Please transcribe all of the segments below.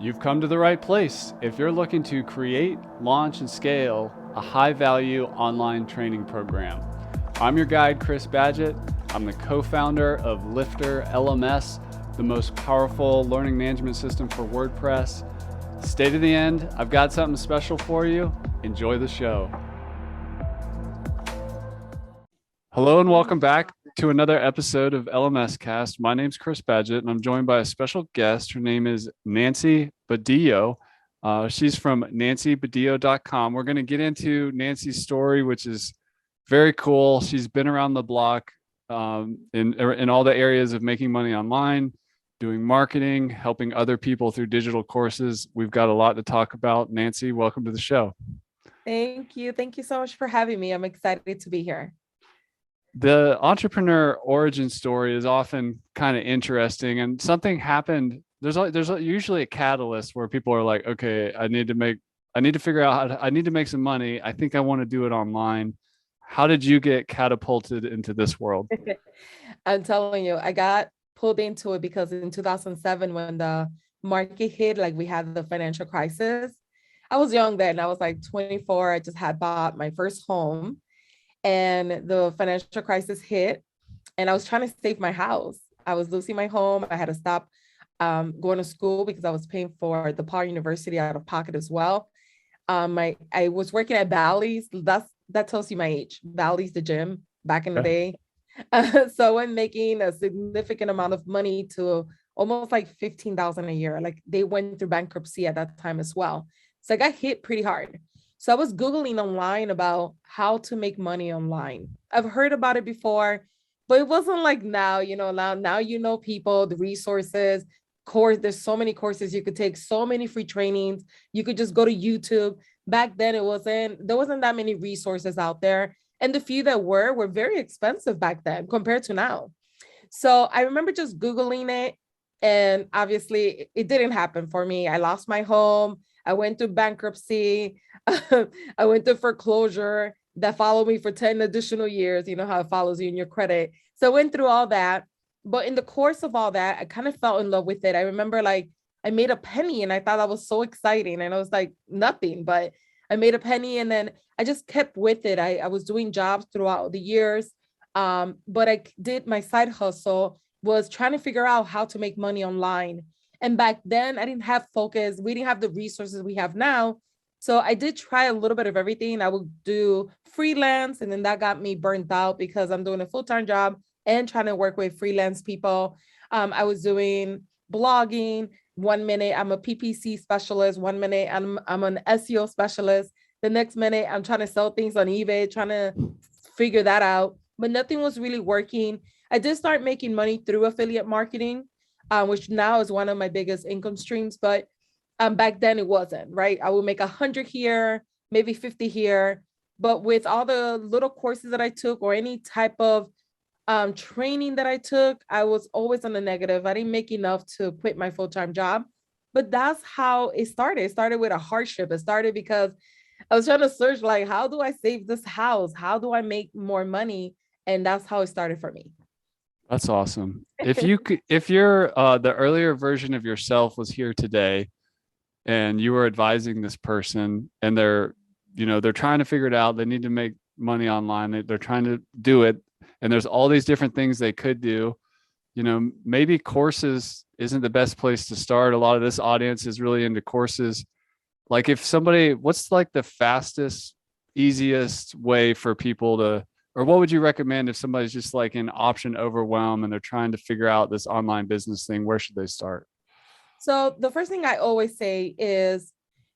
You've come to the right place if you're looking to create, launch, and scale a high-value online training program. I'm your guide, Chris Badgett. I'm the co-founder of LifterLMS, the most powerful learning management system for WordPress. Stay to the end. I've got something special for you. Enjoy the show. Hello and welcome back to another episode of LMS Cast. My name's Chris Badgett, and I'm joined by a special guest. Her name is Nancy Badillo. She's from nancybadillo.com. We're going to get into Nancy's story, which is very cool. She's been around the block in all the areas of making money online, doing marketing, helping other people through digital courses. We've got a lot to talk about. Nancy, welcome to the show. Thank you. Thank you so much for having me. I'm excited to be here. The entrepreneur origin story is often kind of interesting, and something happened. There's usually a catalyst where people are like, okay, I need to figure out I need to make some money. I think I want to do it online. How did you get catapulted into this world? I'm telling you, I got pulled into it because in 2007, when the market hit, like we had the financial crisis, I was young then. I was like 24. I just had bought my first home, and the financial crisis hit, and I was trying to save my house. I was losing my home. I had to stop going to school because I was paying for the Paul University out of pocket as well. I was working at Bally's. That tells you my age. Bally's, the gym back in the day. So I'm making a significant amount of money to almost like 15,000 a year. Like they went through bankruptcy at that time as well. So I got hit pretty hard. So I was Googling online about how to make money online. I've heard about it before, but it wasn't like now, now you know people, the resources, course. There's so many courses you could take, so many free trainings. You could just go to YouTube. Back then there wasn't that many resources out there. And the few that were very expensive back then compared to now. So I remember just Googling it. And obviously it didn't happen for me. I lost my home. I went through bankruptcy. I went through foreclosure that followed me for 10 additional years. You know how it follows you in your credit. So I went through all that. But in the course of all that, I kind of fell in love with it. I remember like I made a penny and I thought that was so exciting. And I was like, nothing, but I made a penny and then I just kept with it. I was doing jobs throughout the years. But I did my side hustle was trying to figure out how to make money online. And back then I didn't have focus. We didn't have the resources we have now. So I did try a little bit of everything. I would do freelance, and then that got me burnt out because I'm doing a full-time job and trying to work with freelance people. I was doing blogging. 1 minute I'm a PPC specialist. 1 minute I'm an SEO specialist. The next minute I'm trying to sell things on eBay, trying to figure that out. But nothing was really working. I did start making money through affiliate marketing, which now is one of my biggest income streams. But back then it wasn't, right? I would make 100 here, maybe 50 here. But with all the little courses that I took or any type of training that I took, I was always on the negative. I didn't make enough to quit my full-time job. But that's how it started. It started with a hardship. It started because I was trying to search, like, how do I save this house? How do I make more money? And that's how it started for me. That's awesome. If you're the earlier version of yourself was here today and you were advising this person and they're trying to figure it out, they need to make money online, they're trying to do it, and there's all these different things they could do, maybe courses isn't the best place to start. A lot of this audience is really into courses. Like what's like the fastest, easiest way for people to, or what would you recommend if somebody's just like in option overwhelm and they're trying to figure out this online business thing? Where should they start? So the first thing I always say is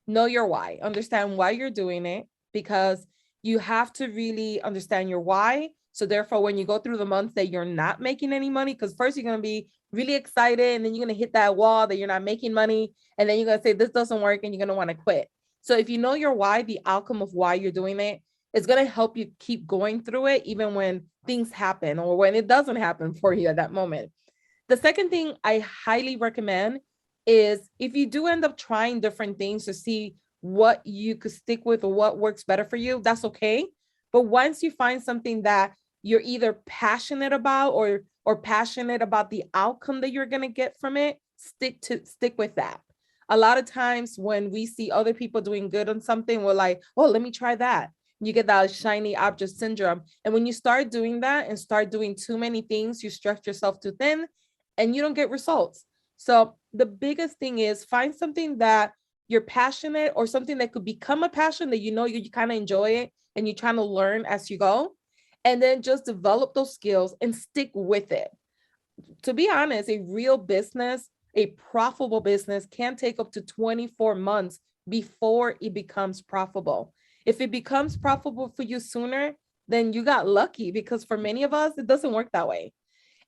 know your why. Understand why you're doing it, because you have to really understand your why. So therefore, when you go through the months that you're not making any money, because first you're going to be really excited and then you're going to hit that wall that you're not making money. And then you're going to say, this doesn't work, and you're going to want to quit. So if you know your why, the outcome of why you're doing it, it's going to help you keep going through it, even when things happen or when it doesn't happen for you at that moment. The second thing I highly recommend is if you do end up trying different things to see what you could stick with or what works better for you, that's okay. But once you find something that you're either passionate about or passionate about the outcome that you're going to get from it, stick with that. A lot of times when we see other people doing good on something, we're like, oh, let me try that. You get that shiny object syndrome. And when you start doing that and start doing too many things, you stretch yourself too thin and you don't get results. So the biggest thing is find something that you're passionate or something that could become a passion that you kind of enjoy it and you're trying to learn as you go. And then just develop those skills and stick with it. To be honest, a real business, a profitable business can take up to 24 months before it becomes profitable. If it becomes profitable for you sooner, then you got lucky, because for many of us, it doesn't work that way.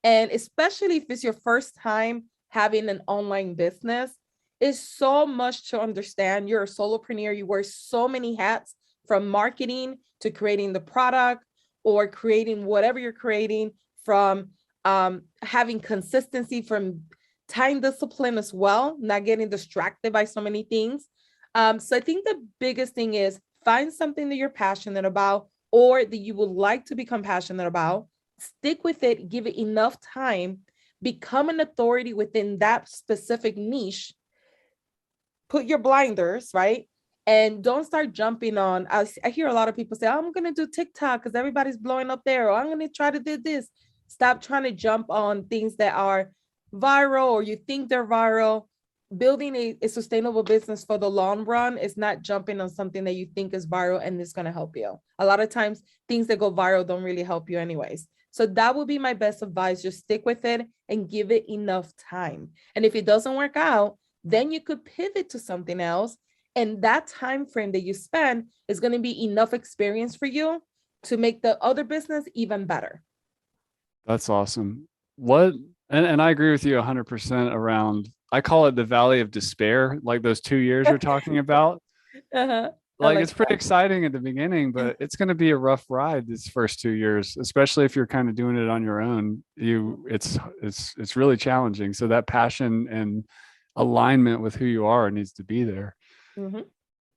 And especially if it's your first time having an online business, it's so much to understand. You're a solopreneur, you wear so many hats, from marketing to creating the product or creating whatever you're creating, from having consistency, from time discipline as well, not getting distracted by so many things. So I think the biggest thing is find something that you're passionate about or that you would like to become passionate about. Stick with it, give it enough time, become an authority within that specific niche. Put your blinders, right? And don't start jumping on. I hear a lot of people say, oh, I'm going to do TikTok because everybody's blowing up there, or I'm going to try to do this. Stop trying to jump on things that are viral or you think they're viral. Building a sustainable business for the long run is not jumping on something that you think is viral and it's going to help you. A lot of times, things that go viral don't really help you anyways. So that would be my best advice. Just stick with it and give it enough time. And if it doesn't work out, then you could pivot to something else. And that time frame that you spend is going to be enough experience for you to make the other business even better. That's awesome. And I agree with you 100% around, I call it the valley of despair, like those 2 years you're talking about. Uh-huh. Like it's pretty exciting at the beginning, but it's going to be a rough ride this first 2 years, especially if you're kind of doing it on your own. It's really challenging. So that passion and alignment with who you are needs to be there. Mm-hmm.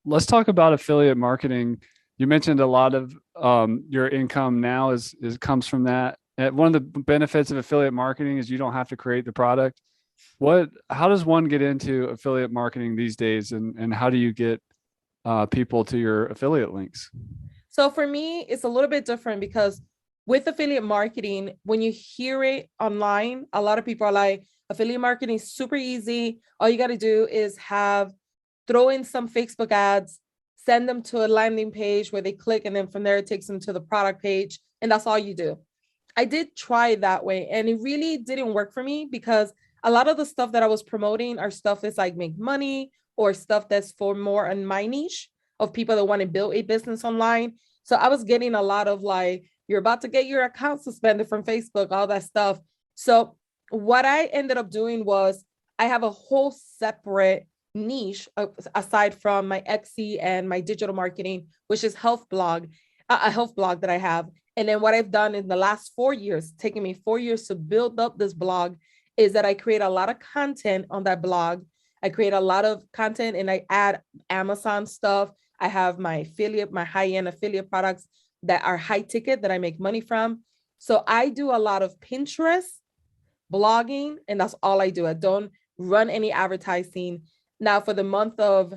Let's talk about affiliate marketing. You mentioned a lot of your income now is comes from that. And one of the benefits of affiliate marketing is you don't have to create the product. How does one get into affiliate marketing these days, and how do you get people to your affiliate links? So for me, it's a little bit different because with affiliate marketing, when you hear it online, a lot of people are like, affiliate marketing is super easy. All you got to do is throw in some Facebook ads, send them to a landing page where they click, and then from there it takes them to the product page. And that's all you do. I did try that way and it really didn't work for me, because a lot of the stuff that I was promoting are stuff that's like make money or stuff that's for more on my niche of people that want to build a business online. So I was getting a lot of like, you're about to get your account suspended from Facebook, all that stuff. So what I ended up doing was I have a whole separate niche aside from my Etsy and my digital marketing, which is a health blog that I have. And then what I've done in the last 4 years, taking me 4 years to build up this blog, is that I create a lot of content on that blog. I create a lot of content and I add Amazon stuff. I have my high-end affiliate products that are high ticket that I make money from. So I do a lot of Pinterest, blogging, and that's all I do. I don't run any advertising. Now for the month of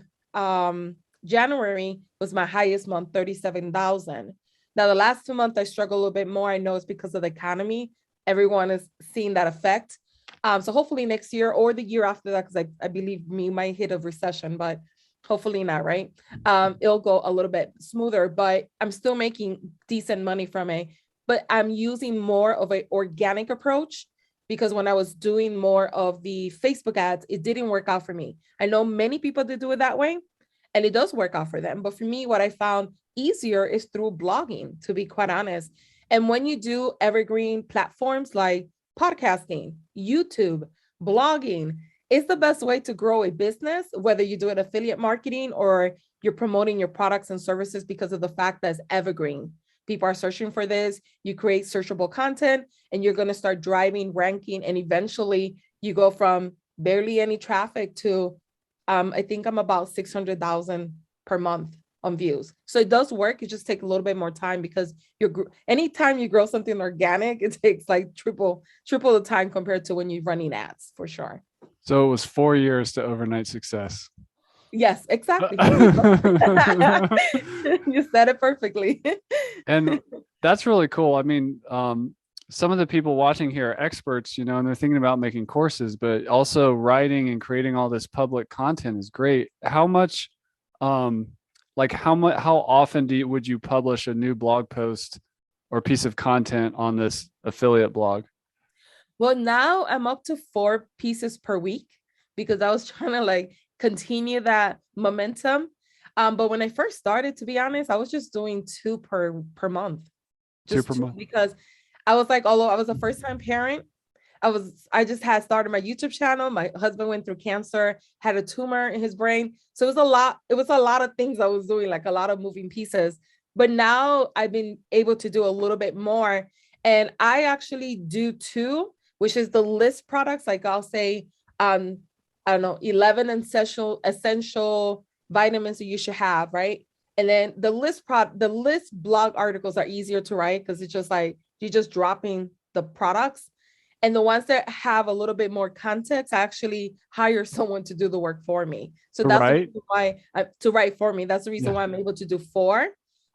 January was my highest month, 37,000. Now, the last 2 months, I struggle a little bit more. I know it's because of the economy. Everyone is seeing that effect. So hopefully next year or the year after that, because I believe we might hit a recession, but hopefully not, right? It'll go a little bit smoother, but I'm still making decent money from it. But I'm using more of an organic approach, because when I was doing more of the Facebook ads, it didn't work out for me. I know many people that do it that way, and it does work out for them. But for me, what I found easier is through blogging, to be quite honest. And when you do evergreen platforms like podcasting, YouTube, blogging, it's the best way to grow a business, whether you do it affiliate marketing or you're promoting your products and services, because of the fact that it's evergreen. People are searching for this. You create searchable content and you're going to start driving ranking. And eventually you go from barely any traffic to, I think I'm about 600,000 per month on views. So it does work. It just takes a little bit more time, because anytime you grow something organic, it takes like triple the time compared to when you're running ads, for sure. So it was 4 years to overnight success. Yes, exactly. There you go. You said it perfectly. And that's really cool. I mean, some of the people watching here are experts, you know, and they're thinking about making courses, but also writing and creating all this public content is great. How much, um, how often would you publish a new blog post or piece of content on this affiliate blog? Well, now I'm up to 4 pieces per week because I was trying to like continue that momentum. But when I first started, to be honest, I was just doing two per month, Two just per two month. because I was like, although I was a first time parent, I just had started my YouTube channel. My husband went through cancer, had a tumor in his brain. So it was a lot of things I was doing, like a lot of moving pieces. But now I've been able to do a little bit more. And I actually do two, which is the list products. Like I'll say, I don't know, 11 essential vitamins that you should have, right? And then the list blog articles are easier to write because it's just like you're just dropping the products. And the ones that have a little bit more context, I actually hire someone to do the work for me. So that's the Right. reason why to write for me. That's the reason Yeah. why I'm able to do four.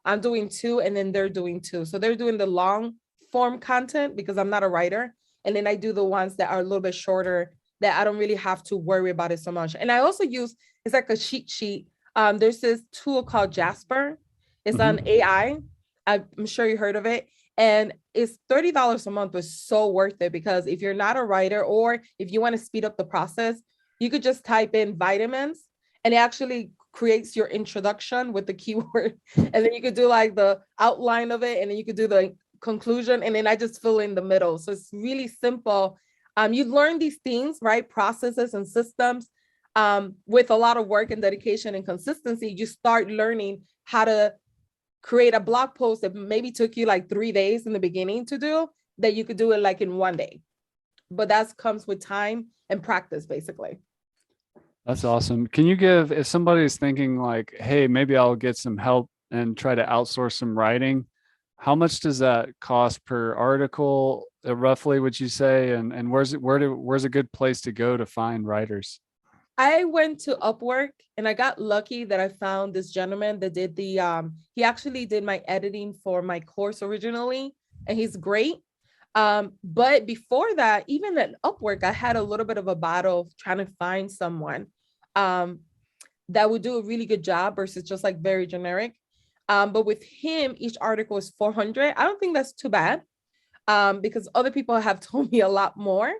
I'm doing two, and then they're doing two. So they're doing the long form content because I'm not a writer. And then I do the ones that are a little bit shorter that I don't really have to worry about it so much. And I also use, it's like a cheat sheet. There's this tool called Jasper. It's on Mhm. AI. I'm sure you heard of it. And it's $30 a month, but so worth it because if you're not a writer or if you want to speed up the process, you could just type in vitamins and it actually creates your introduction with the keyword. And then you could do like the outline of it and then you could do the conclusion and then I just fill in the middle. So it's really simple. You learn these things, right? Processes and systems. With a lot of work and dedication and consistency, you start learning how to create a blog post that maybe took you like 3 days in the beginning to do, that you could do it like in one day. But that comes with time and practice, basically. That's awesome. Can you give, if somebody's thinking like, hey, maybe I'll get some help and try to outsource some writing, how much does that cost per article, roughly, would you say? And where's a good place to go to find writers? I went to Upwork and I got lucky that I found this gentleman that did he actually did my editing for my course originally, and he's great. But before that, even at Upwork, I had a little bit of a battle trying to find someone um that would do a really good job versus just like very generic. But with him, each article is 400. I don't think that's too bad because other people have told me a lot more.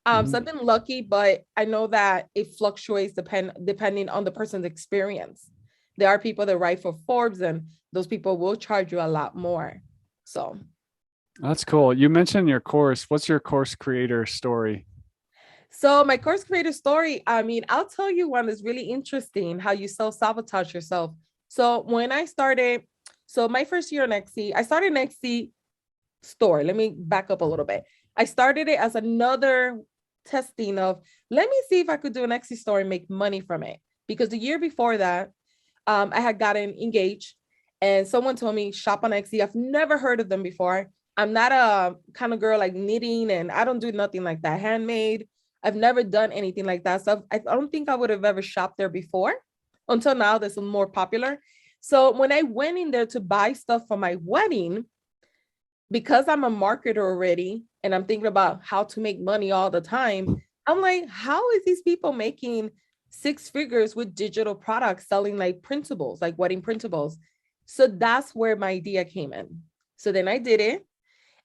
So Mhm. I've been lucky, but I know that it fluctuates depending on the person's experience. There are people that write for Forbes, and those people will charge you a lot more. So, That's cool. You mentioned your course. What's your course creator story? so my course creator story. I mean, I'll tell you one that's really interesting. How you self sabotage yourself. So when I started, so my first year on Etsy, I started an Etsy store. Let me back up a little bit. I started it as another testing of let me see if I could do an Etsy store and make money from it. Because the year before that, I had gotten engaged and someone told me shop on Etsy. I've never heard of them before. I'm not a kind of girl like knitting and I don't do nothing like that. Handmade. I've never done anything like that. So I don't think I would have ever shopped there before until now that's more popular. So when I went in there to buy stuff for my wedding, because I'm a marketer already and I'm thinking about how to make money all the time, I'm like, how is these people making 6 figures with digital products selling like printables, like wedding printables? So that's where my idea came in. So then I did it.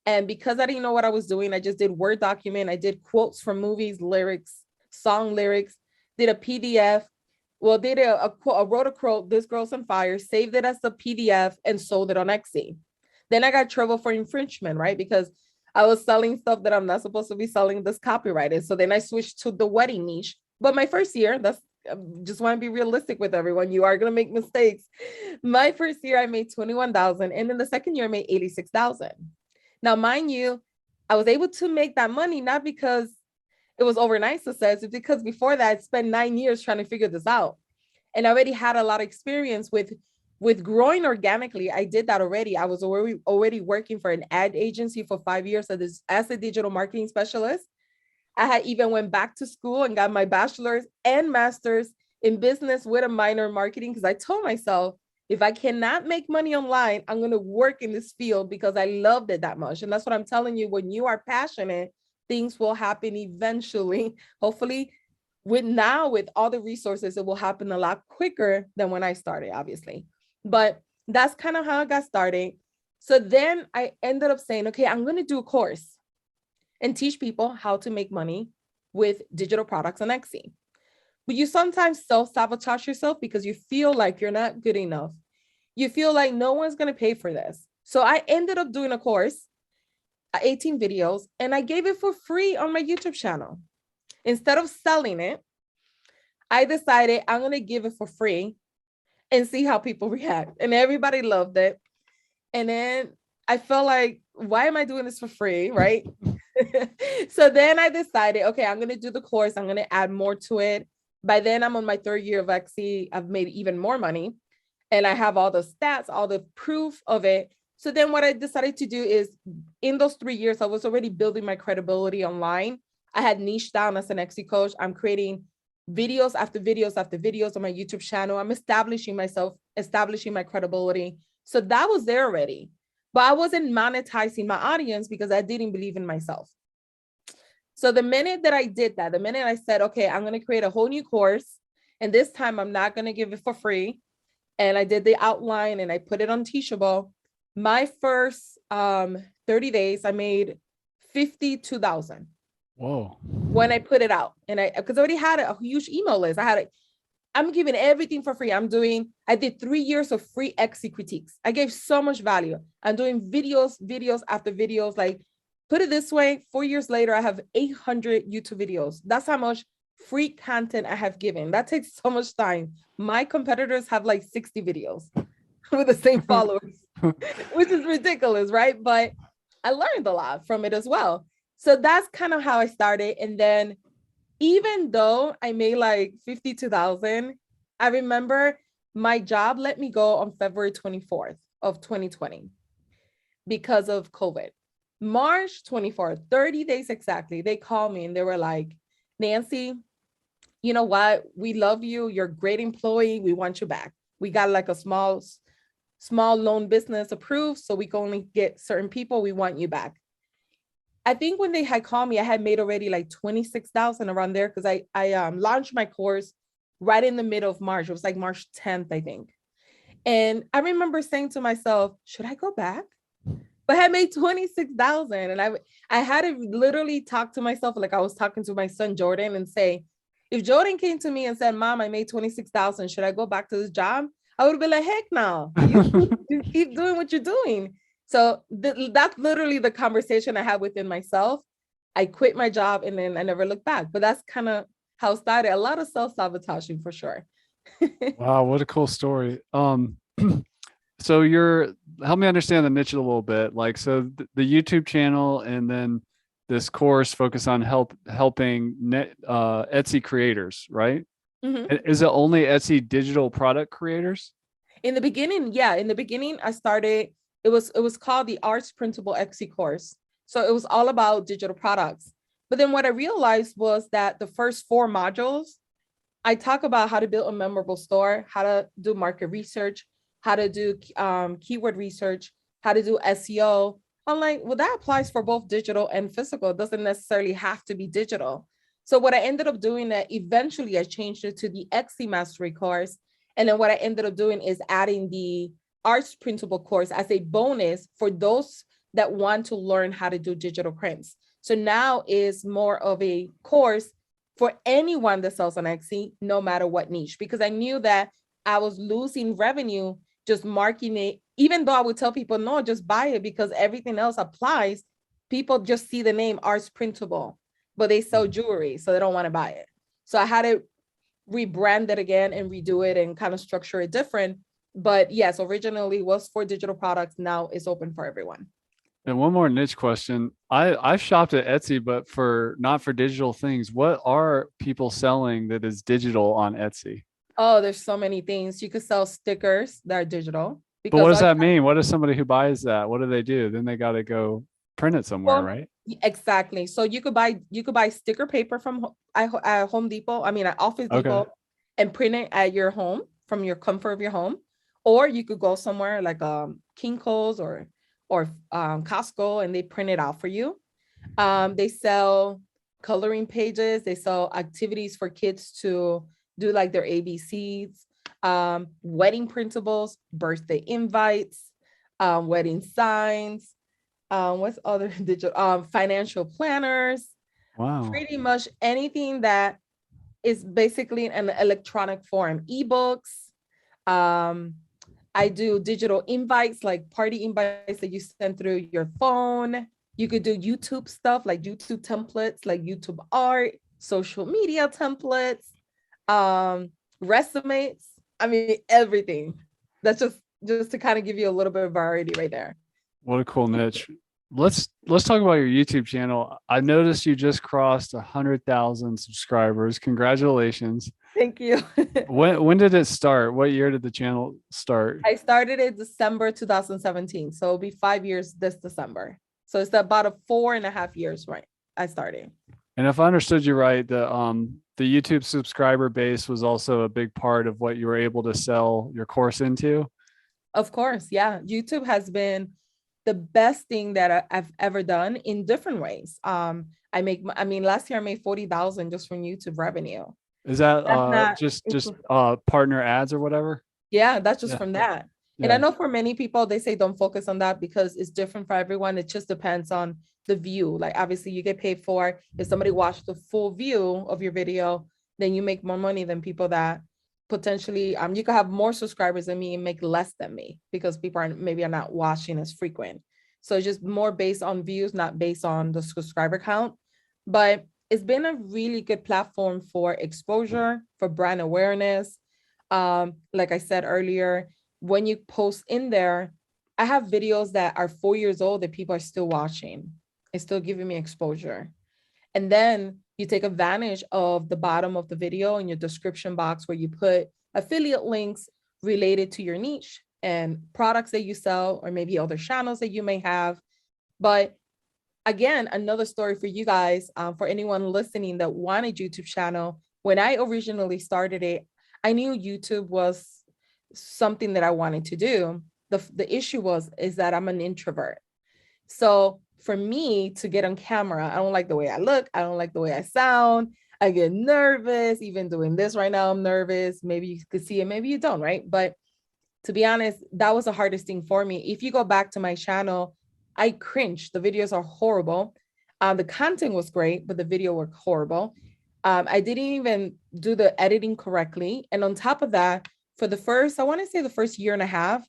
And because I didn't know what I was doing, I just did Word document. I did quotes from movies, lyrics, song lyrics, did a PDF. Well, did a quote, I wrote a quote, This Girl's on Fire, saved it as a PDF and sold it on Etsy. Then I got trouble for infringement, right? Because I was selling stuff that I'm not supposed to be selling that's copyrighted. So then I switched to the wedding niche. But my first year, that's just want to be realistic with everyone. You are going to make mistakes. My first year, I made 21,000. And then the second year, I made 86,000. Now, mind you, I was able to make that money, not because it was overnight success, it's because before that, I spent 9 years trying to figure this out. And I already had a lot of experience with growing organically. I did that already. I was already working for an ad agency for 5 years as a digital marketing specialist. I had even went back to school and got my bachelor's and master's in business with a minor in marketing, because I told myself, if I cannot make money online, I'm going to work in this field because I loved it that much. And that's what I'm telling you. When you are passionate, things will happen eventually. Hopefully, with all the resources, it will happen a lot quicker than when I started, obviously. But that's kind of how I got started. So then I ended up saying, okay, I'm going to do a course and teach people how to make money with digital products on Etsy. But you sometimes self-sabotage yourself because you feel like you're not good enough. You feel like no one's going to pay for this. So I ended up doing a course, 18 videos, and I gave it for free on my YouTube channel. Instead of selling it, I decided I'm going to give it for free and see how people react. And everybody loved it. And then I felt like, why am I doing this for free? Right. So then I decided, okay, I'm going to do the course. I'm going to add more to it. By then I'm on my 3rd year of Etsy. I've made even more money and I have all the stats, all the proof of it. So then what I decided to do is, in those 3 years, I was already building my credibility online. I had niched down as an Etsy coach. I'm creating videos after videos after videos on my YouTube channel. I'm establishing myself, establishing my credibility. So that was there already, but I wasn't monetizing my audience because I didn't believe in myself. So the minute that I did that, the minute I said, okay, I'm going to create a whole new course, and this time I'm not going to give it for free. And I did the outline and I put it on Teachable. My first 30 days, I made 52,000. Whoa. When I put it out, and because I already had a huge email list. I'm giving everything for free. I did 3 years of free Etsy critiques. I gave so much value. I'm doing videos after videos. Like, put it this way, 4 years later, I have 800 YouTube videos. That's how much free content I have given. That takes so much time. My competitors have like 60 videos with the same followers, which is ridiculous, right? But I learned a lot from it as well. So that's kind of how I started. And then even though I made like 52,000, I remember my job let me go on February 24th of 2020 because of COVID. March 24th, 30 days exactly, they called me and they were like, Nancy, you know what? We love you. You're a great employee. We want you back. We got like a small loan business approved, so we can only get certain people. We want you back. I think when they had called me, I had made already like 26,000 around there, because I launched my course right in the middle of March. It was like March 10th, I think. And I remember saying to myself, should I go back? But I had made 26,000. And I had to literally talk to myself like I was talking to my son, Jordan, and say, if Jordan came to me and said, Mom, I made 26,000, should I go back to this job? I would be like, heck no, you keep doing what you're doing. So that's literally the conversation I had within myself. I quit my job and then I never looked back. But that's kind of how it started. A lot of self-sabotaging for sure. Wow, what a cool story. So help me understand the niche a little bit. Like, so the YouTube channel and then this course focus on helping Etsy creators, right? Mm-hmm. Is it only Etsy digital product creators? In the beginning, yeah. In the beginning, I started, it was called the Arts Printable Etsy course. So it was all about digital products. But then what I realized was that the first 4 modules, I talk about how to build a memorable store, how to do market research, how to do keyword research, how to do SEO. I'm like, well, that applies for both digital and physical. It doesn't necessarily have to be digital. So what I ended up doing, that eventually I changed it to the Etsy Mastery course. And then what I ended up doing is adding the Arts Printable course as a bonus for those that want to learn how to do digital prints. So now is more of a course for anyone that sells on Etsy, no matter what niche, because I knew that I was losing revenue just marking it, even though I would tell people, no, just buy it because everything else applies. People just see the name Arts Printable, but they sell jewelry, so they don't want to buy it. So I had to rebrand it again and redo it and kind of structure it different. But yes, originally was for digital products. Now it's open for everyone. And one more niche question. I've shopped at Etsy, but not for digital things. What are people selling that is digital on Etsy? Oh, there's so many things. You could sell stickers that are digital. But what does that mean? What is somebody who buys that? What do they do? Then they got to go print it somewhere, Well, right? Exactly. So you could buy sticker paper from Home Depot. I mean at Office Okay. Depot, and print it at your home from your comfort of your home. Or you could go somewhere like Kinko's or Costco, and they print it out for you. They sell coloring pages. They sell activities for kids to do like their ABCs, wedding printables, birthday invites, wedding signs, what's other digital, financial planners, Wow. pretty much anything that is basically an electronic form, ebooks. Um, I do digital invites, like party invites that you send through your phone. You could do YouTube stuff like YouTube templates, like YouTube art, social media templates, um, resumes. I mean, everything. That's just to kind of give you a little bit of variety right there. What a cool niche. Let's talk about your YouTube channel. I noticed you just crossed 100,000 subscribers. Congratulations. Thank you. When did it start? What year did the channel start? I started in December 2017. So it'll be 5 years this December. So it's about a 4.5 years, right? I started. And if I understood you right, the YouTube subscriber base was also a big part of what you were able to sell your course into. Of course, yeah. YouTube has been the best thing that I've ever done in different ways. I mean, last year I made 40,000 just from YouTube revenue. Is that That's not, just partner ads or whatever? yeah, that's just Yeah. from that. And I Yeah. know for many people, they say don't focus on that because it's different for everyone. It just depends on the view. Like obviously you get paid for, if somebody watched the full view of your video, then you make more money than people that potentially, you could have more subscribers than me and make less than me because people are not watching as frequent. So it's just more based on views, not based on the subscriber count. But it's been a really good platform for exposure, for brand awareness. Like I said earlier, when you post in there, I have videos that are 4 years old that people are still watching. It's still giving me exposure. And then you take advantage of the bottom of the video in your description box where you put affiliate links related to your niche and products that you sell, or maybe other channels that you may have. But again, another story for you guys, for anyone listening that wanted YouTube channel. When I originally started it, I knew YouTube was something that I wanted to do. The issue is that I'm an introvert. So for me to get on camera, I don't like the way I look. I don't like the way I sound. I get nervous. Even doing this right now, I'm nervous. Maybe you could see it, maybe you don't, right? But to be honest, that was the hardest thing for me. If you go back to my channel, I cringed. The videos are horrible. The content was great, but the video were horrible. I didn't even do the editing correctly. And on top of that, for the first, I want to say the first year and a half,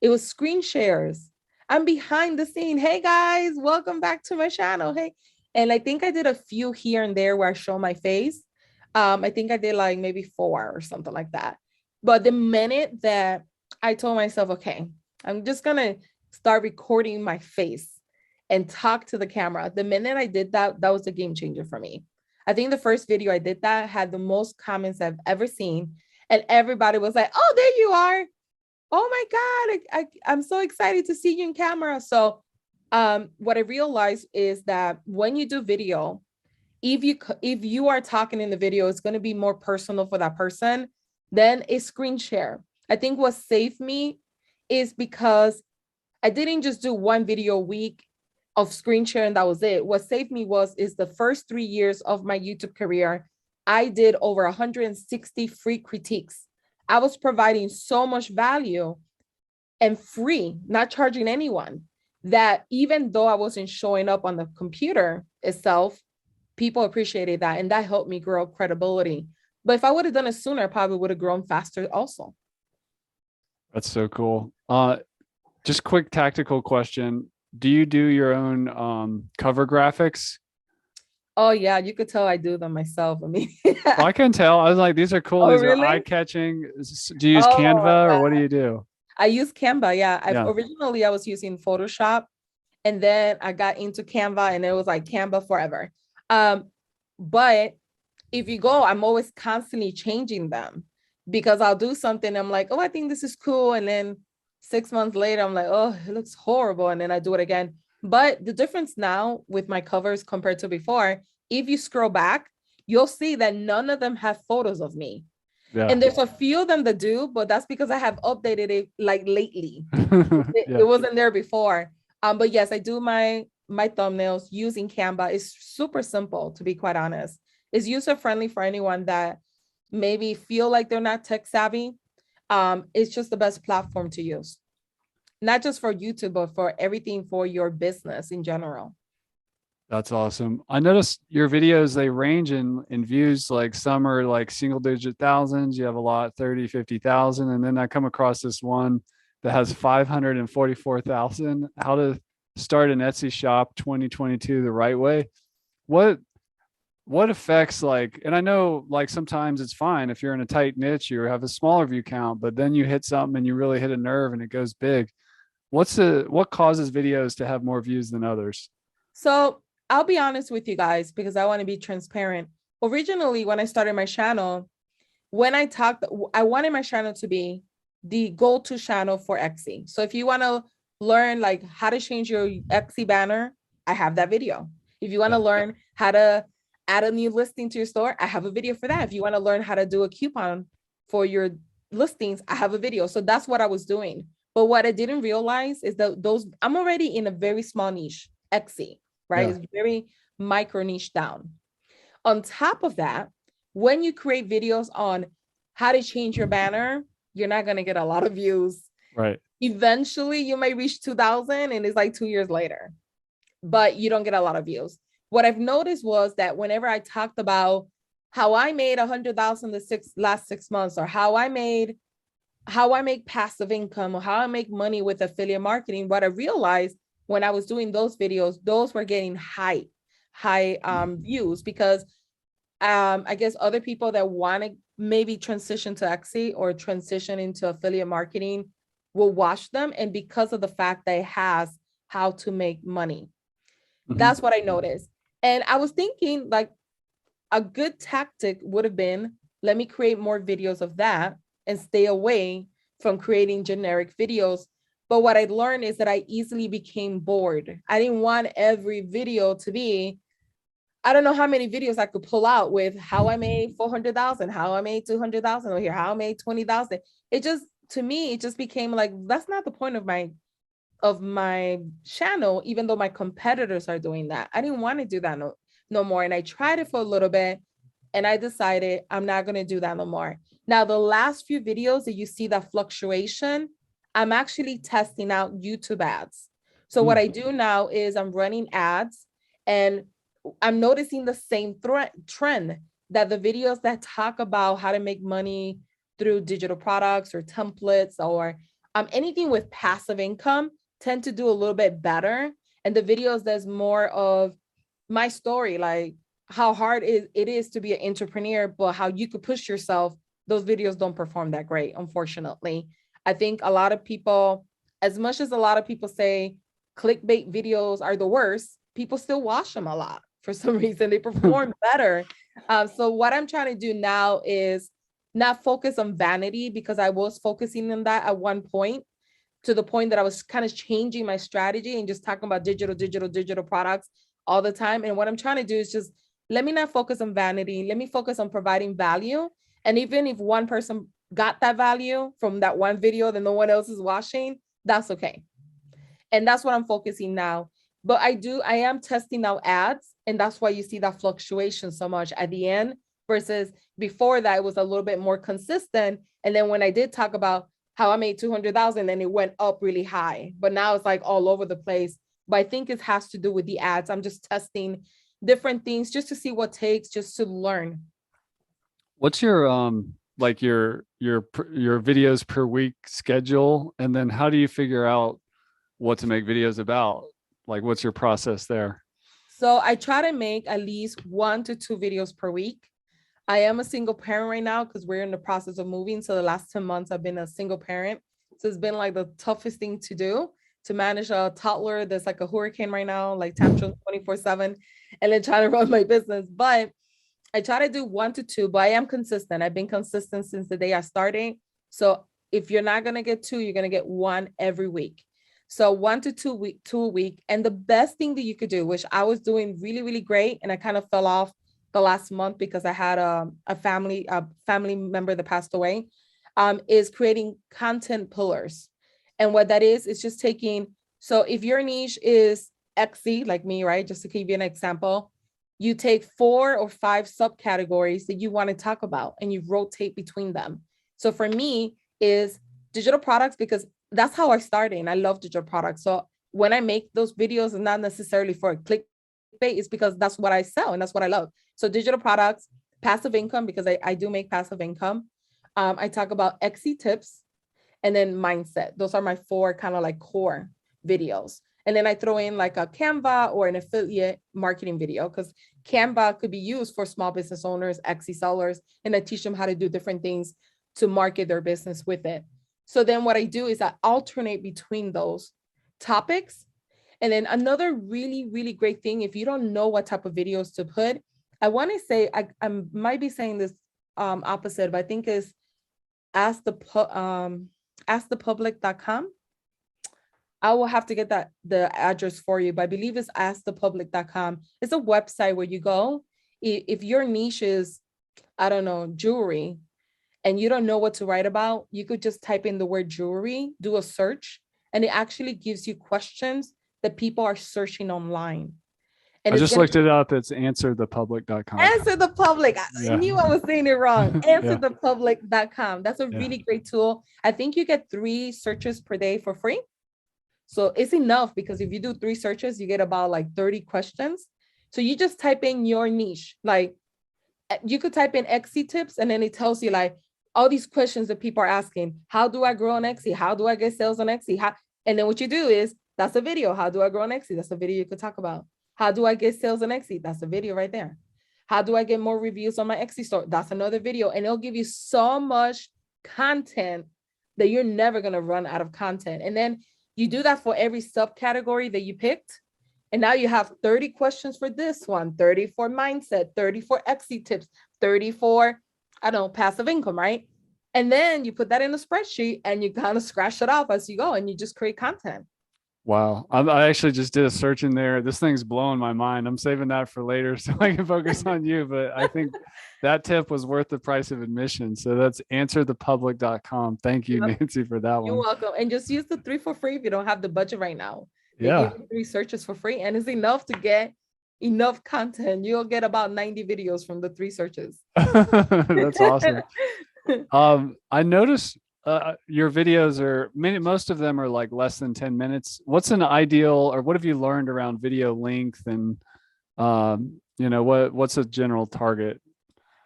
it was screen shares. I'm behind the scene. Hey guys, welcome back to my channel. Hey. And I think I did a few here and there where I show my face. I think I did like maybe 4 or something like that. But the minute that I told myself, okay, I'm just going to start recording my face and talk to the camera. The minute I did that, that was a game changer for me. I think the first video I did that had the most comments I've ever seen. And everybody was like, oh, there you are. Oh my God, I'm so excited to see you in camera. So what I realized is that when you do video, if you are talking in the video, it's going to be more personal for that person than a screen share. I think what saved me is because I didn't just do one video a week of screen share and that was it. What saved me is the first 3 years of my YouTube career, I did over 160 free critiques. I was providing so much value and free, not charging anyone, that even though I wasn't showing up on the computer itself, people appreciated that. And that helped me grow credibility. But if I would have done it sooner, I probably would have grown faster also. That's so cool. Just quick tactical question. Do you do your own cover graphics? Oh yeah, you could tell I do them myself. I mean, Well, I can tell. I was like, these are cool. oh These are really? eye-catching. Do you use Oh my Canva or what do God. you do? I use Canva. Yeah. Yeah. Originally I was using Photoshop, and then I got into Canva and it was like Canva forever. But if you go, I'm always constantly changing them because I'll do something. I'm like, oh, I think this is cool. And then 6 months later, I'm like, oh, it looks horrible. And then I do it again. But the difference now with my covers compared to before, if you scroll back, you'll see that none of them have photos of me. Yeah. And there's a few of them that do, but that's because I have updated it like lately. It Yeah. wasn't there before. But yes, I do my thumbnails using Canva. It's super simple, to be quite honest. It's user friendly for anyone that maybe feel like they're not tech savvy. It's just the best platform to use, not just for YouTube, but for everything for your business in general. That's awesome. I noticed your videos, they range in views, like some are like single digit thousands. You have a lot, 30, 50,000. And then I come across this one that has 544,000. How to start an Etsy shop 2022 the right way. What what affects, like, and I know like sometimes it's fine if you're in a tight niche, you have a smaller view count, but then you hit something and you really hit a nerve and it goes big. What causes videos to have more views than others? So I'll be honest with you guys because I want to be transparent. Originally, when I started my channel, when I talked, I wanted my channel to be the go-to channel for Etsy. So if you want to learn like how to change your Etsy banner, I have that video. If you want to Yeah. learn how to add a new listing to your store, I have a video for that. If you want to learn how to do a coupon for your listings, I have a video. So that's what I was doing. But what I didn't realize is that I'm already in a very small niche, Etsy, right? Yeah. It's very micro niche down. On top of that, when you create videos on how to change your banner, you're not going to get a lot of views. Right. Eventually, you may reach 2,000 and it's like 2 years later, but you don't get a lot of views. What I've noticed was that whenever I talked about how I made 100,000 the last 6 months, or how I make passive income, or how I make money with affiliate marketing, what I realized when I was doing those videos, those were getting high views because I guess other people that want to maybe transition to Etsy or transition into affiliate marketing will watch them. And because of the fact that it has how to make money, Mhm. that's what I noticed. And I was thinking like a good tactic would have been, let me create more videos of that and stay away from creating generic videos. But what I learned is that I easily became bored. I didn't want every video to be, I don't know how many videos I could pull out with how I made 400,000, how I made 200,000 or here, how I made 20,000. It just, to me, it just became like, that's not the point of my channel, even though my competitors are doing that. I didn't want to do that no more. And I tried it for a little bit and I decided I'm not going to do that no more. Now, the last few videos that you see that fluctuation, I'm actually testing out YouTube ads. So what Mm. I do now is I'm running ads and I'm noticing the same trend that the videos that talk about how to make money through digital products or templates or anything with passive income tend to do a little bit better. And the videos that's more of my story, like how hard it is to be an entrepreneur, but how you could push yourself, those videos don't perform that great, unfortunately. I think a lot of people, as much as a lot of people say clickbait videos are the worst, people still watch them a lot for some reason. They perform better. So what I'm trying to do now is not focus on vanity, because I was focusing on that at one point, to the point that I was kind of changing my strategy and just talking about digital products all the time. And what I'm trying to do is just let me not focus on vanity. Let me focus on providing value. And even if one person got that value from that one video that no one else is watching, that's okay. And that's what I'm focusing now. But I am testing out ads. And that's why you see that fluctuation so much at the end versus before that, it was a little bit more consistent. And then when I did talk about how I made 200,000 and it went up really high, but now it's like all over the place. But I think it has to do with the ads. I'm just testing different things just to see what takes, just to learn. What's your like your videos per week schedule, and then how do you figure out what to make videos about? Like, what's your process there? So I try to make at least 1 to 2 videos per week. I am a single parent right now because we're in the process of moving. So the last 10 months I've been a single parent. So it's been like the toughest thing to do, to manage a toddler that's like a hurricane right now, like tantrum 24/7, and then trying to run my business. But I try to do 1 to 2, but I am consistent. I've been consistent since the day I started. So if you're not going to get 2, you're going to get 1 every week. So 1 to 2 a week. And the best thing that you could do, which I was doing really, really great, and I kind of fell off the last month because I had a family member that passed away, is creating content pillars. And what that is just taking, so if your niche is Etsy, like me, right? Just to give you an example, you take 4 or 5 subcategories that you want to talk about and you rotate between them. So for me is digital products, because that's how I started. And I love digital products. So when I make those videos, it's not necessarily for a clickbait, it's because that's what I sell and that's what I love. So digital products, passive income, because I do make passive income. I talk about Etsy tips, and then mindset. Those are my 4 kind of like core videos. And then I throw in like a Canva or an affiliate marketing video, because Canva could be used for small business owners, Etsy sellers, and I teach them how to do different things to market their business with it. So then what I do is I alternate between those topics. And then another really, really great thing, if you don't know what type of videos to put, I want to say, I might be saying this opposite, but I think is askthepublic.com. I will have to get the address for you, but I believe it's askthepublic.com. It's a website where you go. If your niche is, I don't know, jewelry, and you don't know what to write about, you could just type in the word jewelry, do a search, and it actually gives you questions that people are searching online. And I just looked it up. It's answerthepublic.com. Answer the Public. I knew I was saying it wrong. Answerthepublic.com. That's a really great tool. I think you get 3 searches per day for free. So it's enough, because if you do 3 searches, you get about like 30 questions. So you just type in your niche. Like you could type in Etsy tips, and then it tells you like all these questions that people are asking. How do I grow on Etsy? How do I get sales on Etsy? And then what you do is, that's a video. How do I grow on Etsy? That's a video you could talk about. How do I get sales on Etsy? That's a video right there. How do I get more reviews on my Etsy store? That's another video. And it'll give you so much content that you're never going to run out of content. And then you do that for every subcategory that you picked. And now you have 30 questions for this one, 30 for mindset, 30 for Etsy tips, 30 for, I don't know, passive income, right? And then you put that in a spreadsheet and you kind of scratch it off as you go, and you just create content. Wow. I actually just did a search in there. This thing's blowing my mind. I'm saving that for later so I can focus on you. But I think that tip was worth the price of admission. So that's answerthepublic.com. Thank you, Nancy, for that one. You're welcome. And just use the 3 for free if you don't have the budget right now. They give you 3 searches for free, and it's enough to get enough content. You'll get about 90 videos from the 3 searches. That's awesome. I noticed your videos are most of them are like less than 10 minutes. What's an ideal, or what have you learned around video length, and what's a general target?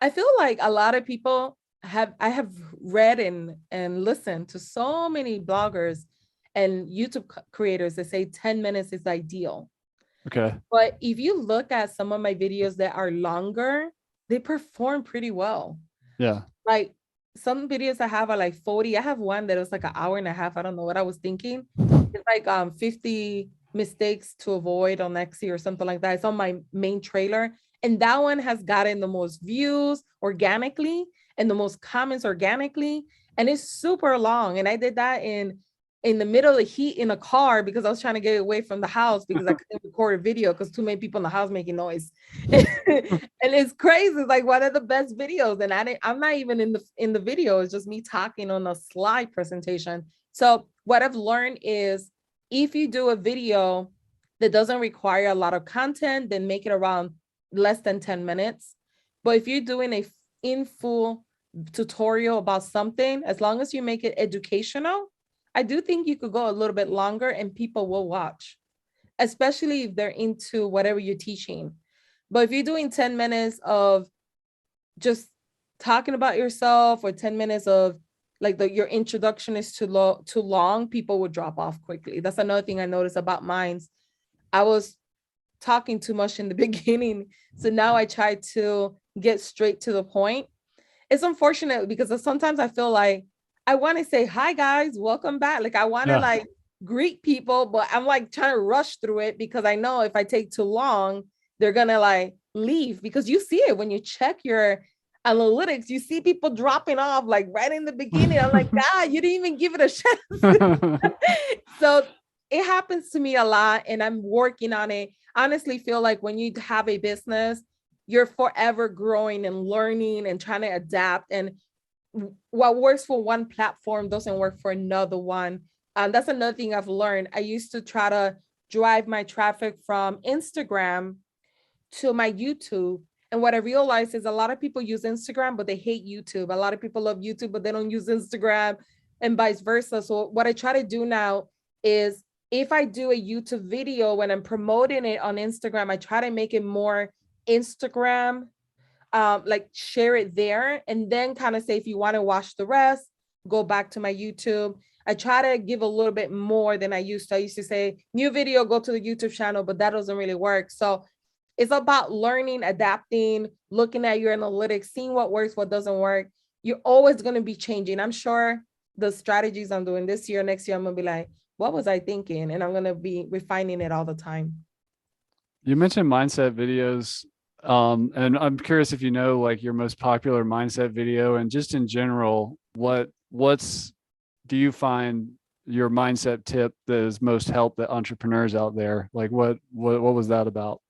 I feel like a lot of people I have read and listened to so many bloggers and YouTube creators that say 10 minutes is ideal. Okay. But if you look at some of my videos that are longer, they perform pretty well. Yeah. Like some videos I have are like 40. I have one that was like an hour and a half. I don't know what I was thinking. It's like 50 mistakes to avoid on Etsy or something like that. It's on my main trailer. And that one has gotten the most views organically and the most comments organically. And it's super long. And I did that in the middle of heat in a car because I was trying to get away from the house because I couldn't record a video because too many people in the house making noise. And it's crazy. It's like one of the best videos. And I'm not even in the video. It's just me talking on a slide presentation. So what I've learned is if you do a video that doesn't require a lot of content, then make it around less than 10 minutes. But if you're doing a in full tutorial about something, as long as you make it educational, I do think you could go a little bit longer and people will watch, especially if they're into whatever you're teaching. But if you're doing 10 minutes of just talking about yourself or 10 minutes of like your introduction is too long, people would drop off quickly. That's another thing I noticed about mine. I was talking too much in the beginning. So now I try to get straight to the point. It's unfortunate because sometimes I feel like I want to say, hi guys, welcome back. Like I want to like greet people, but I'm like trying to rush through it because I know if I take too long, they're going to like leave, because you see it when you check your analytics, you see people dropping off like right in the beginning. I'm like, God, you didn't even give it a chance. So it happens to me a lot, and I'm working on it. Honestly, feel like when you have a business, you're forever growing and learning and trying to adapt. And what works for one platform doesn't work for another one. That's another thing I've learned. I used to try to drive my traffic from Instagram to my YouTube. And what I realized is a lot of people use Instagram, but they hate YouTube. A lot of people love YouTube, but they don't use Instagram, and vice versa. So what I try to do now is, if I do a YouTube video when I'm promoting it on Instagram, I try to make it more Instagram, like share it there, and then kind of say, if you want to watch the rest, go back to my YouTube. I try to give a little bit more than I used to. I used to say, new video, go to the YouTube channel, but that doesn't really work. So it's about learning, adapting, looking at your analytics, seeing what works, what doesn't work. You're always going to be changing. I'm sure the strategies I'm doing this year, next year, I'm going to be like, what was I thinking? And I'm going to be refining it all the time. You mentioned mindset videos. And I'm curious if you know like your most popular mindset video, and just in general, what's do you find your mindset tip that has most helped the entrepreneurs out there? Like what was that about?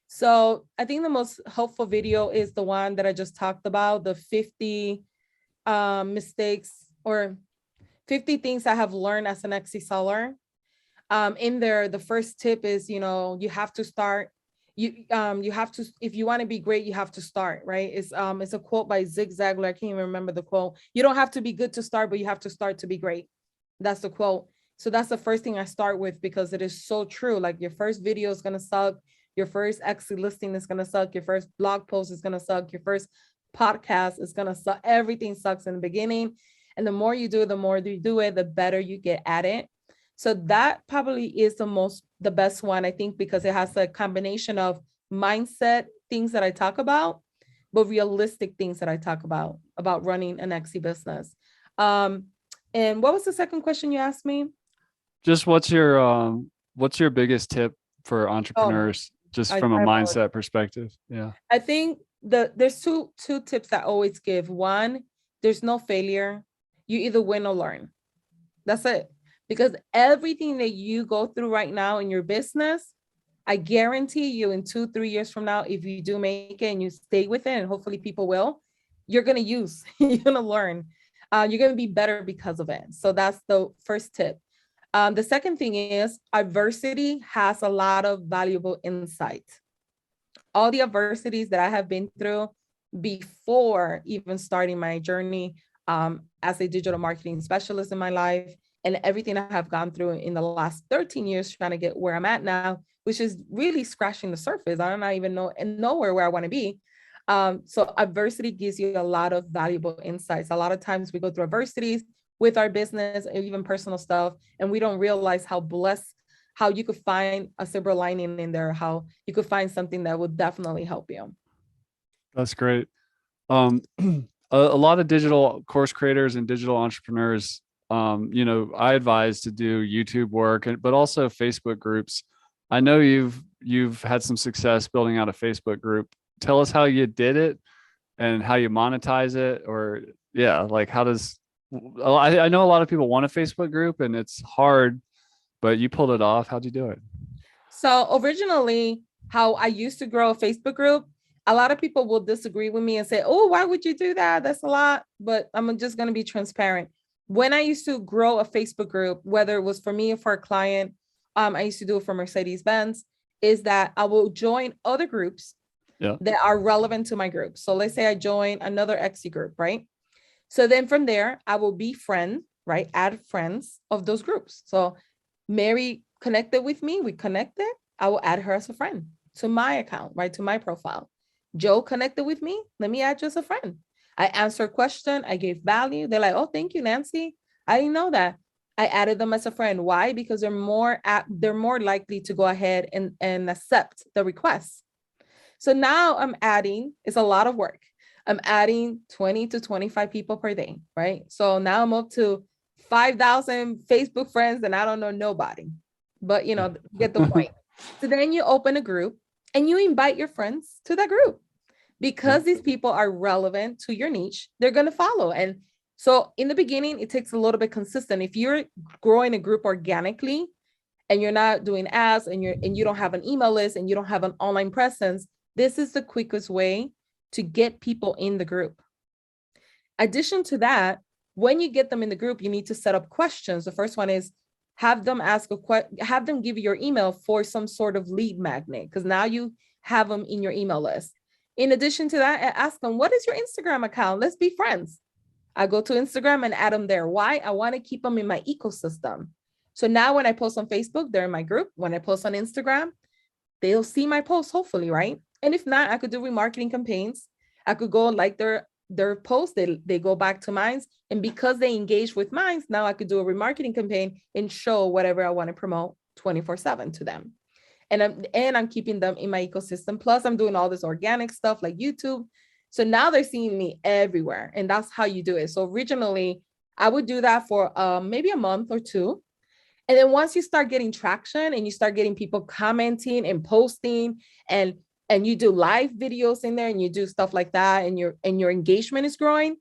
So I think the most helpful video is the one that I just talked about, the 50 mistakes or 50 things I have learned as an Etsy seller. In there, the first tip is, you have to start. You have to, if you want to be great, you have to start, right? It's a quote by Zig Ziglar. I can't even remember the quote. You don't have to be good to start, but you have to start to be great. That's the quote. So that's the first thing I start with, because it is so true. Like, your first video is going to suck. Your first Etsy listing is going to suck. Your first blog post is going to suck. Your first podcast is going to suck. Everything sucks in the beginning. And the more you do it, the more you do it, the better you get at it. So that probably is the best one, I think, because it has a combination of mindset things that I talk about, but realistic things that I talk about running an Etsy business. And what was the second question you asked me? Just what's your biggest tip for entrepreneurs, just from a mindset perspective? Yeah. I think there's two tips that I always give. One, there's no failure. You either win or learn. That's it. Because everything that you go through right now in your business, I guarantee you in 2-3 years from now, if you do make it and you stay with it, and hopefully people will, you're going to use, you're going to learn, you're going to be better because of it. So that's the first tip. The second thing is, adversity has a lot of valuable insight. All the adversities that I have been through before even starting my journey as a digital marketing specialist in my life, and everything I have gone through in the last 13 years trying to get where I'm at now, which is really scratching the surface. I don't even know and nowhere where I want to be. So adversity gives you a lot of valuable insights. A lot of times we go through adversities with our business and even personal stuff, and we don't realize how blessed, how you could find a silver lining in there, how you could find something that would definitely help you. That's great. A lot of digital course creators and digital entrepreneurs, I advise to do YouTube work, but also Facebook groups. I know you've had some success building out a Facebook group. Tell us how you did it and how you monetize it, or like I know a lot of people want a Facebook group and it's hard, but you pulled it off. How'd you do it? So originally, how I used to grow a Facebook group, a lot of people will disagree with me and say, oh, why would you do that? That's a lot. But I'm just going to be transparent. When I used to grow a Facebook group, whether it was for me or for a client, I used to do it for Mercedes-Benz, is that I will join other groups that are relevant to my group. So let's say I join another Etsy group, right? So then from there, I will be friend, right? Add friends of those groups. So Mary connected with me, we connected, I will add her as a friend to my account, right? To my profile. Joe connected with me, let me add you as a friend. I answered a question, I gave value. They're like, oh, thank you, Nancy. I didn't know that. I added them as a friend. Why? Because they're more likely to go ahead and accept the request. So now I'm adding, it's a lot of work. I'm adding 20 to 25 people per day, right? So now I'm up to 5,000 Facebook friends and I don't know nobody, but get the point. So then you open a group and you invite your friends to that group. Because these people are relevant to your niche, they're going to follow. And so in the beginning, it takes a little bit consistent. If you're growing a group organically, and you're not doing ads, and you don't have an email list, and you don't have an online presence, this is the quickest way to get people in the group. Addition to that, when you get them in the group, you need to set up questions. The first one is have them have them give you your email for some sort of lead magnet, because now you have them in your email list. In addition to that, ask them, what is your Instagram account? Let's be friends. I go to Instagram and add them there. Why? I want to keep them in my ecosystem. So now when I post on Facebook, they're in my group. When I post on Instagram, they'll see my posts, hopefully, right? And if not, I could do remarketing campaigns. I could go and like their posts, they go back to mine. And because they engage with mine, now I could do a remarketing campaign and show whatever I want to promote 24/7 to them. And I'm keeping them in my ecosystem. Plus, I'm doing all this organic stuff like YouTube. So now they're seeing me everywhere. And that's how you do it. So originally, I would do that for maybe a month or two. And then once you start getting traction and you start getting people commenting and posting, and you do live videos in there and you do stuff like that, and your engagement is growing,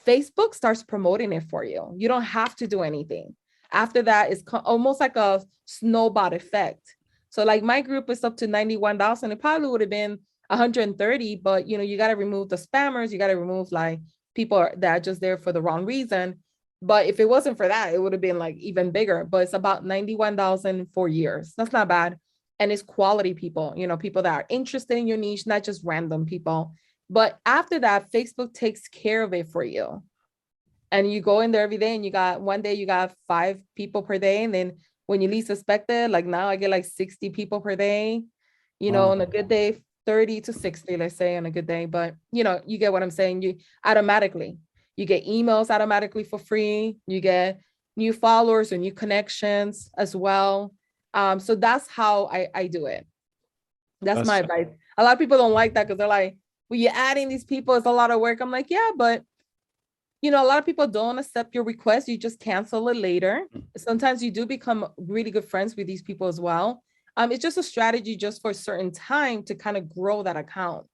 Facebook starts promoting it for you. You don't have to do anything. After that, it's almost like a snowball effect. So like my group is up to 91,000. It probably would have been 130, but you got to remove the spammers. You got to remove like people that are just there for the wrong reason. But if it wasn't for that, it would have been like even bigger. But it's about 91,000 for years. That's not bad. And it's quality people, people that are interested in your niche, not just random people. But after that, Facebook takes care of it for you. And you go in there every day, and one day you got 5 people per day. And then when you least expect it, like now I get like 60 people per day, Wow. on a good day, 30 to 60, let's say on a good day. But you get what I'm saying. You get emails automatically for free. You get new followers or new connections as well. So that's how I do it. That's my advice. A lot of people don't like that because they're like, well, you're adding these people, it's a lot of work. I'm like, yeah, but a lot of people don't accept your request. You just cancel it later. Sometimes you do become really good friends with these people as well. It's just a strategy just for a certain time to kind of grow that account.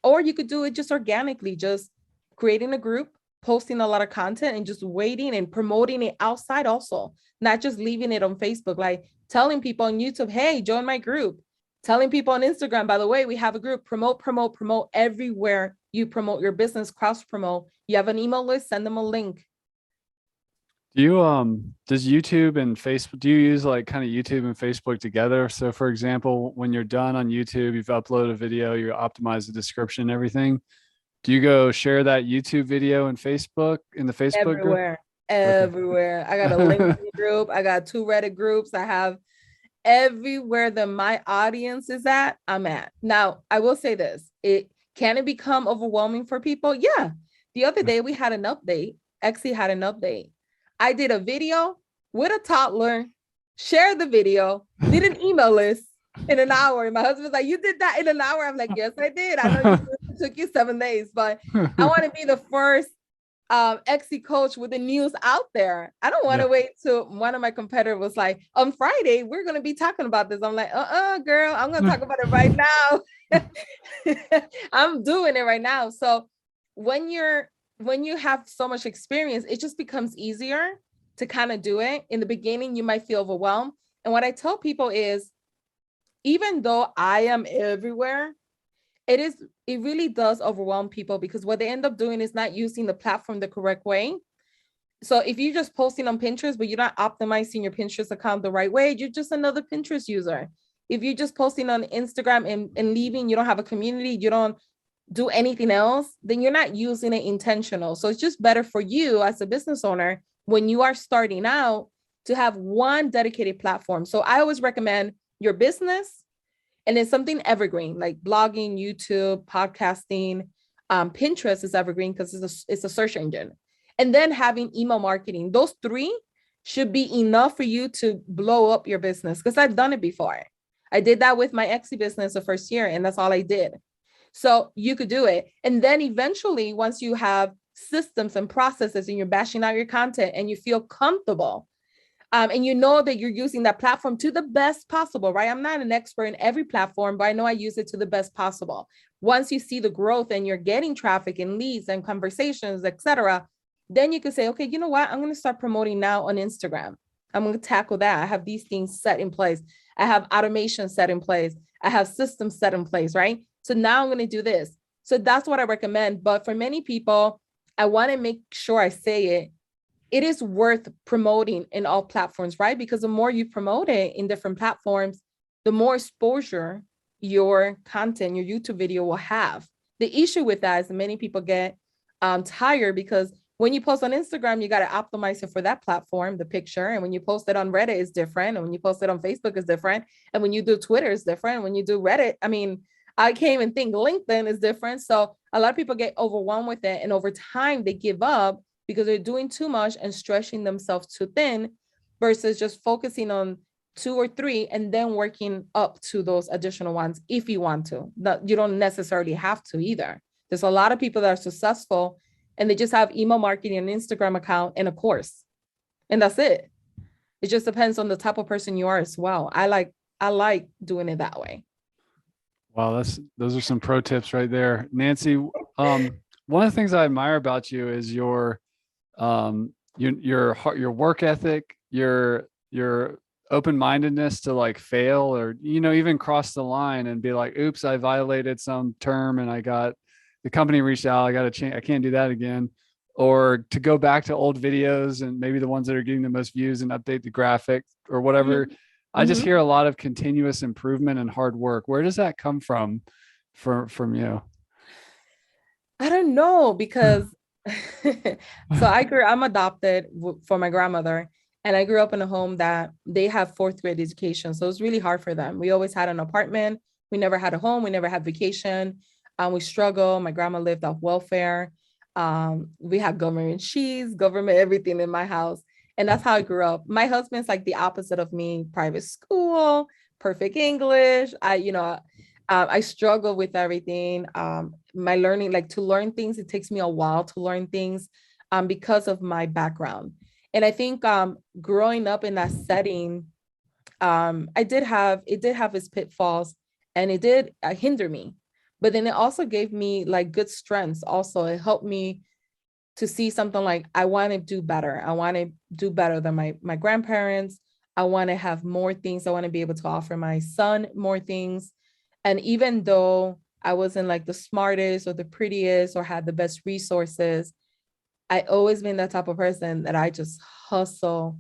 Or you could do it just organically, just creating a group, posting a lot of content, and just waiting and promoting it outside also, not just leaving it on Facebook, like telling people on YouTube, hey, join my group. Telling people on Instagram, by the way, we have a group, promote everywhere you promote your business, cross promote. You have an email list, send them a link. Do you does YouTube and Facebook, do you use like kind of YouTube and Facebook together? So for example, when you're done on YouTube, you've uploaded a video, you optimize the description and everything. Do you go share that YouTube video in the Facebook group? Everywhere. I got a LinkedIn group. I got 2 Reddit groups. I have everywhere that my audience is at, I'm at. Now, I will say this. Can it become overwhelming for people? Yeah. The other day we had an update. Exie had an update. I did a video with a toddler, shared the video, did an email list in an hour. And my husband's like, you did that in an hour? I'm like, yes, I did. I know it took you 7 days, but I want to be the first Exie coach with the news out there. I don't want to wait till one of my competitors was like, on Friday, we're going to be talking about this. I'm like, girl, I'm going to talk about it right now. I'm doing it right now. So when you have so much experience, it just becomes easier to kind of do it. In the beginning, you might feel overwhelmed. And what I tell people is, even though I am everywhere, it really does overwhelm people, because what they end up doing is not using the platform the correct way. So if you're just posting on Pinterest, but you're not optimizing your Pinterest account the right way, you're just another Pinterest user. If you're just posting on Instagram and leaving, you don't have a community, you don't do anything else, then you're not using it intentional. So it's just better for you as a business owner when you are starting out to have one dedicated platform. So I always recommend your business, and then something evergreen like blogging, YouTube, podcasting. Pinterest is evergreen because it's a search engine. And then having email marketing. Those 3 should be enough for you to blow up your business, because I've done it before. I did that with my Exie business the first year, and that's all I did. So you could do it. And then eventually, once you have systems and processes and you're bashing out your content and you feel comfortable, and you know that you're using that platform to the best possible, right? I'm not an expert in every platform, but I know I use it to the best possible. Once you see the growth and you're getting traffic and leads and conversations, etc., then you can say, okay, you know what? I'm going to start promoting now on Instagram. I'm going to tackle that. I have these things set in place. I have automation set in place. I have systems set in place, right? So now I'm going to do this. So that's what I recommend. But for many people, I want to make sure I say it. It is worth promoting in all platforms, right? Because the more you promote it in different platforms, the more exposure your content, your YouTube video will have. The issue with that is many people get tired because when you post on Instagram, you got to optimize it for that platform, the picture. And when you post it on Reddit, it's different. And when you post it on Facebook, it's different. And when you do Twitter, it's different. When you do Reddit, I mean, I can't even think LinkedIn is different. So a lot of people get overwhelmed with it. And over time, they give up because they're doing too much and stretching themselves too thin versus just focusing on 2 or 3 and then working up to those additional ones if you want to. You don't necessarily have to either. There's a lot of people that are successful and they just have email marketing, an Instagram account, and a course. And that's it. It just depends on the type of person you are as well. I like doing it that way. Wow, those are some pro tips right there. Nancy, one of the things I admire about you is your work ethic, your open-mindedness to like fail or, even cross the line and be like, oops, I violated some term and the company reached out. I got to change. I can't do that again. Or to go back to old videos and maybe the ones that are getting the most views and update the graphic or whatever. Mm-hmm. I just hear a lot of continuous improvement and hard work. Where does that come from you? I don't know because so I'm adopted for my grandmother. And I grew up in a home that they have 4th grade education. So it was really hard for them. We always had an apartment. We never had a home. We never had vacation. We struggled. My grandma lived off welfare. We had government cheese, government everything in my house. And that's how I grew up. My husband's like the opposite of me, private school, perfect English. I struggle with everything. My learning, like to learn things, it takes me a while to learn things because of my background. And I think growing up in that setting, it did have its pitfalls and it did hinder me. But then it also gave me like good strengths. Also, it helped me to see something like I want to do better. I want to do better than my grandparents. I want to have more things. I want to be able to offer my son more things. And even though I wasn't like the smartest or the prettiest or had the best resources, I always been that type of person that I just hustle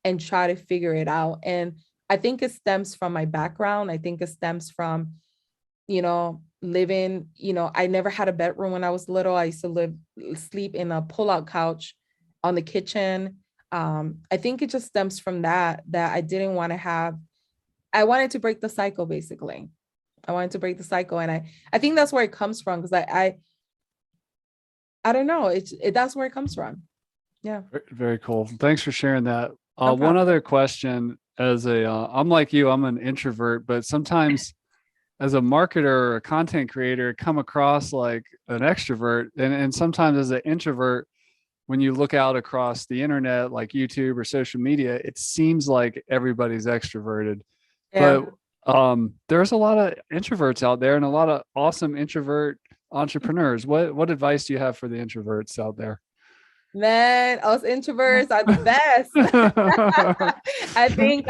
and try to figure it out. And I think it stems from my background. I think it stems from, living, I never had a bedroom when I was little. I used to sleep in a pull-out couch on the kitchen. I think it just stems from that I didn't want to have. I wanted to break the cycle, basically. I wanted to break the cycle. And I think that's where it comes from. Because I don't know. That's where it comes from. Yeah. Very cool. Thanks for sharing that. One other question I'm like you, I'm an introvert, but sometimes as a marketer or a content creator, come across like an extrovert. And sometimes as an introvert, when you look out across the internet, like YouTube or social media, it seems like everybody's extroverted. Yeah. But there's a lot of introverts out there and a lot of awesome introvert entrepreneurs. What advice do you have for the introverts out there? Man, us introverts are the best. I think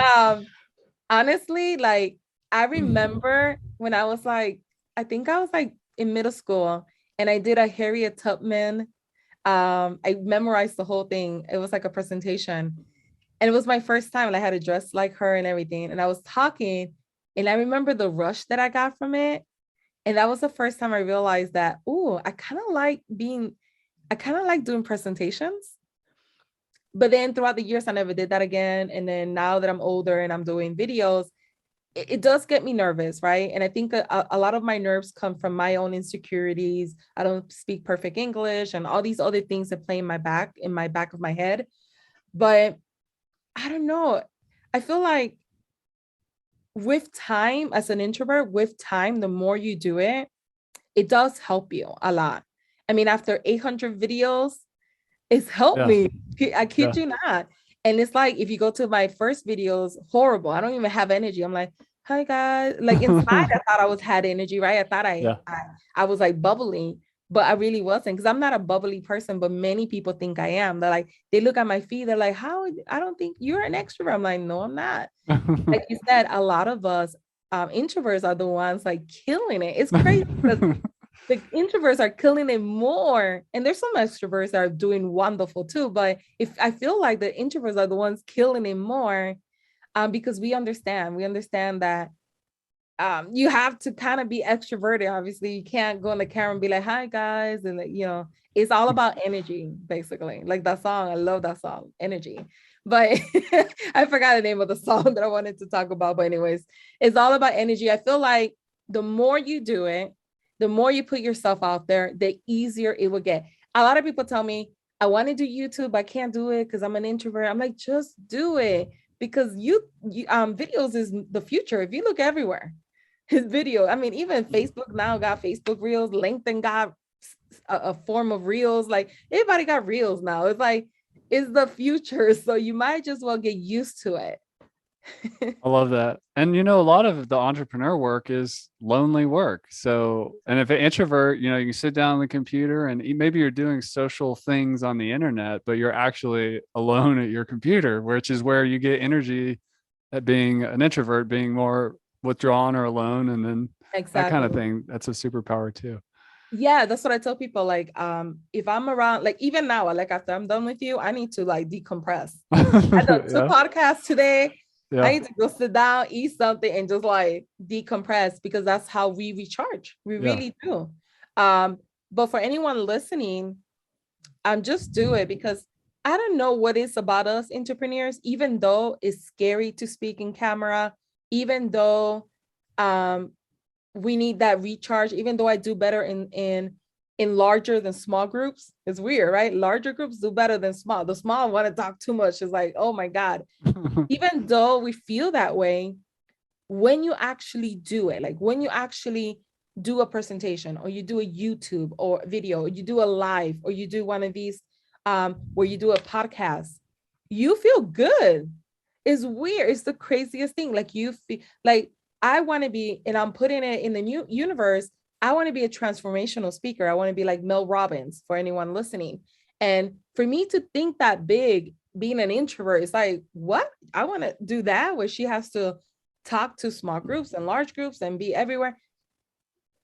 honestly, like I remember when I was like, I think I was like in middle school and I did a Harriet Tubman. I memorized the whole thing. It was like a presentation. And it was my first time and I had to dress like her and everything. And I was talking and I remember the rush that I got from it. And that was the first time I realized that, I kind of like doing presentations. But then throughout the years, I never did that again. And then now that I'm older and I'm doing videos, it does get me nervous, right? And I think a lot of my nerves come from my own insecurities. I don't speak perfect English and all these other things that play in my back of my head. But I don't know. I feel like with time, as an introvert, the more you do it, it does help you a lot. I mean, after 800 videos, it's helped me. I kid you not. And it's like, if you go to my first videos, horrible. I don't even have energy. I'm like, hi guys. Like inside, I thought I had energy, right? I thought I was like bubbling. but I really wasn't, because I'm not a bubbly person, but many people think I am. They're like, they look at my feed, they're like, how, I don't think you're an extrovert. I'm like, no, I'm not. Like you said, a lot of us introverts are the ones like killing it. It's crazy because the introverts are killing it more. And there's some extroverts that are doing wonderful too. But if I feel like the introverts are the ones killing it more, because we understand that you have to kind of be extroverted. Obviously, you can't go on the camera and be like, hi guys. And like, it's all about energy, basically. Like that song, I love that song, Energy. But I forgot the name of the song that I wanted to talk about. But anyways, it's all about energy. I feel like the more you do it, the more you put yourself out there, the easier it will get. A lot of people tell me, I want to do YouTube, I can't do it because I'm an introvert. I'm like, just do it, because videos is the future. If you look everywhere, his video. I mean, even Facebook now got Facebook Reels. LinkedIn got a form of Reels. Like everybody got Reels now. It's like, it's the future. So you might just well get used to it. I love that. And a lot of the entrepreneur work is lonely work. So, and if an introvert, you sit down on the computer and maybe you're doing social things on the internet, but you're actually alone at your computer, which is where you get energy at being an introvert, being more withdrawn or alone. And then that kind of thing, that's a superpower too. Yeah, that's what I tell people. Like, if I'm around, like even now, like after I'm done with you, I need to like decompress. I done 2 podcasts today. Yeah. I need to go sit down, eat something, and just like decompress, because that's how we recharge. We really do. But for anyone listening, just do it, because I don't know what it's about us entrepreneurs, even though it's scary to speak in camera, even though we need that recharge, even though I do better in larger than small groups. It's weird, right? Larger groups do better than small. The small want to talk too much. It's like, oh my God. Even though we feel that way, when you actually do it, like when you actually do a presentation, or you do a YouTube or video, or you do a live, or you do one of these where you do a podcast, you feel good. It's weird. It's the craziest thing. Like you feel like, I want to be, and I'm putting it in the new universe, I want to be a transformational speaker. I want to be like Mel Robbins, for anyone listening. And for me to think that big, being an introvert, it's like, what? I want to do that, where she has to talk to small groups and large groups and be everywhere.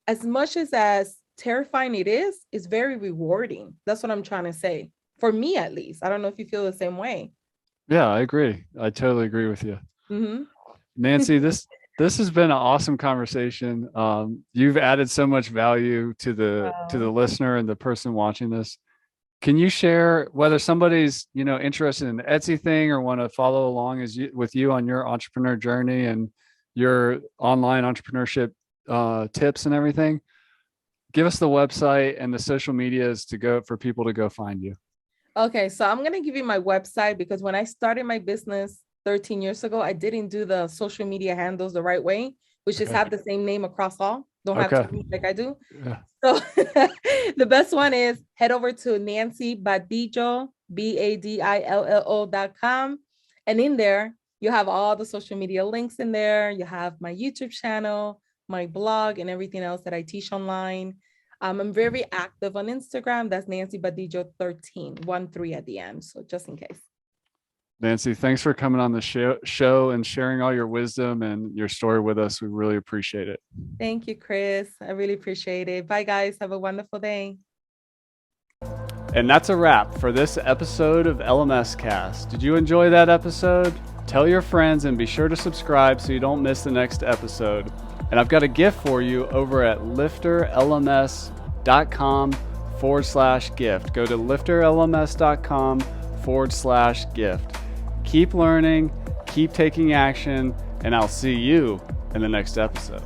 As much as terrifying it is, it's very rewarding. That's what I'm trying to say. For me, at least. I don't know if you feel the same way. Yeah, I agree. I totally agree with you. Mm-hmm. Nancy, this has been an awesome conversation. You've added so much value to the listener and the person watching this. Can you share whether somebody's interested in the Etsy thing, or want to follow along with you on your entrepreneur journey and your online entrepreneurship tips and everything? Give us the website and the social medias for people to go find you. Okay, so I'm gonna give you my website, because when I started my business 13 years ago, I didn't do the social media handles the right way, which is have the same name across all. Don't have to read like I do. Yeah. So the best one is head over to Nancy Badillo, BADILLO.com. And in there, you have all the social media links in there. You have my YouTube channel, my blog, and everything else that I teach online. I'm very active on Instagram. That's Nancy Badillo 13, 13 at the end. So just in case. Nancy, thanks for coming on the show and sharing all your wisdom and your story with us. We really appreciate it. Thank you, Chris. I really appreciate it. Bye, guys. Have a wonderful day. And that's a wrap for this episode of LMS Cast. Did you enjoy that episode? Tell your friends and be sure to subscribe so you don't miss the next episode. And I've got a gift for you over at LifterLMS.com/gift. Go to LifterLMS.com/gift. Keep learning, keep taking action, and I'll see you in the next episode.